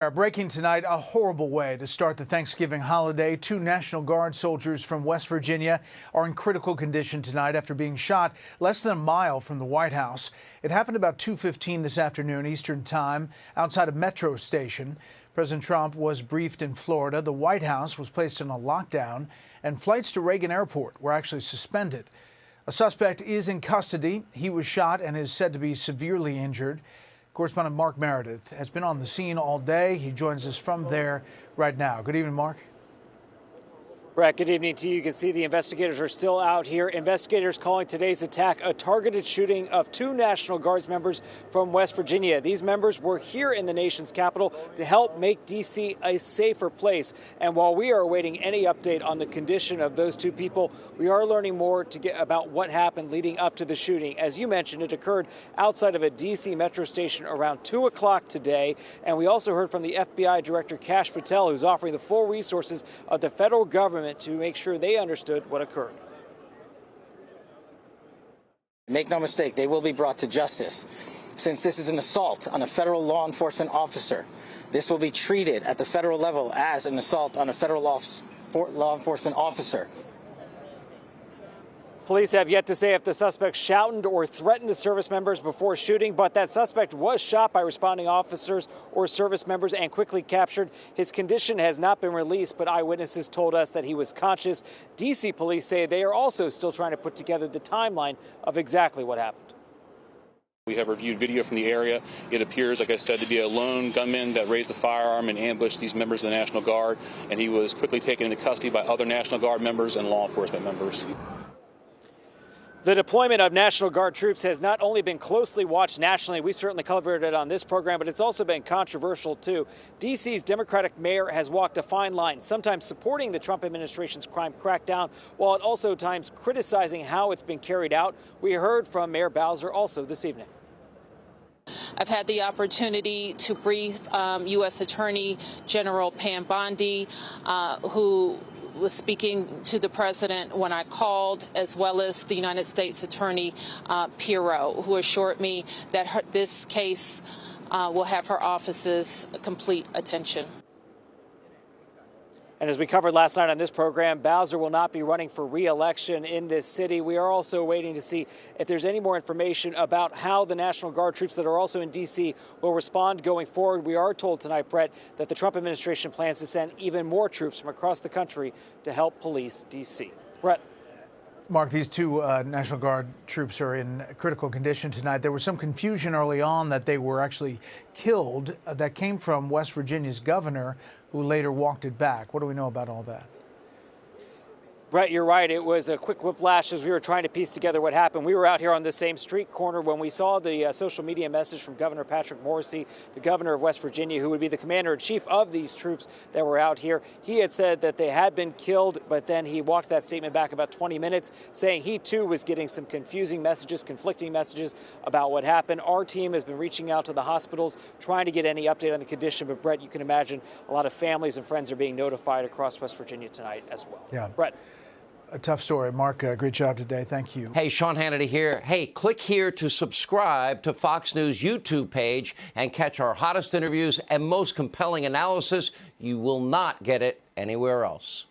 Breaking tonight, a horrible way to start the Thanksgiving holiday. Two National Guard soldiers from West Virginia are in critical condition tonight after being shot less than a mile from the White House. It happened about 2:15 this afternoon Eastern Time outside a metro station. President Trump was briefed in Florida. The White House was placed on a lockdown, and flights to Reagan Airport were actually suspended. A suspect is in custody. He was shot and is said to be severely injured. Correspondent Mark Meredith has been on the scene all day. He joins us from there right now. Good evening, Mark. Brett, good evening to you. You can see the investigators are still out here. Investigators calling today's attack a targeted shooting of two National Guards members from West Virginia. These members were here in the nation's capital to help make D.C. a safer place. And while we are awaiting any update on the condition of those two people, we are learning more about what happened leading up to the shooting. As you mentioned, it occurred outside of a D.C. metro station around 2 o'clock today. And we also heard from the FBI Director Kash Patel, who's offering the full resources of the federal government to make sure they understood what occurred. Make no mistake, they will be brought to justice. Since this is an assault on a federal law enforcement officer, this will be treated at the federal level as an assault on a federal law enforcement officer. Police have yet to say if the suspect shouted or threatened the service members before shooting, but that suspect was shot by responding officers or service members and quickly captured. His condition has not been released, but eyewitnesses told us that he was conscious. D.C. police say they are also still trying to put together the timeline of exactly what happened. We have reviewed video from the area. It appears, like I said, to be a lone gunman that raised a firearm and ambushed these members of the National Guard, and he was quickly taken into custody by other National Guard members and law enforcement members. The deployment of National Guard troops has not only been closely watched nationally, we've certainly covered it on this program, but it's also been controversial too. D.C.'s Democratic mayor has walked a fine line, sometimes supporting the Trump administration's crime crackdown, while at also times criticizing how it's been carried out. We heard from Mayor Bowser also this evening. I've had the opportunity to brief U.S. Attorney General Pam Bondi, who was speaking to the president when I called, as well as the United States Attorney Pirro, who assured me that this case will have her office's complete attention. And as we covered last night on this program, Bowser will not be running for re-election in this city. We are also waiting to see if there's any more information about how the National Guard troops that are also in D.C. will respond going forward. We are told tonight, Brett, that the Trump administration plans to send even more troops from across the country to help police D.C. Brett. Mark, these two National Guard troops are in critical condition tonight. There was some confusion early on that they were actually killed. That came from West Virginia's governor, who later walked it back. What do we know about all that? Brett, you're right. It was a quick whiplash as we were trying to piece together what happened. We were out here on the same street corner when we saw the social media message from Governor Patrick Morrisey, the governor of West Virginia, who would be the commander-in-chief of these troops that were out here. He had said that they had been killed, but then he walked that statement back about 20 minutes, saying he too was getting some confusing messages, conflicting messages about what happened. Our team has been reaching out to the hospitals, trying to get any update on the condition. But Brett, you can imagine a lot of families and friends are being notified across West Virginia tonight as well. Yeah. Brett. A tough story. Mark, great job today. Thank you. Hey, Sean Hannity here. Hey, click here to subscribe to Fox News YouTube page and catch our hottest interviews and most compelling analysis. You will not get it anywhere else.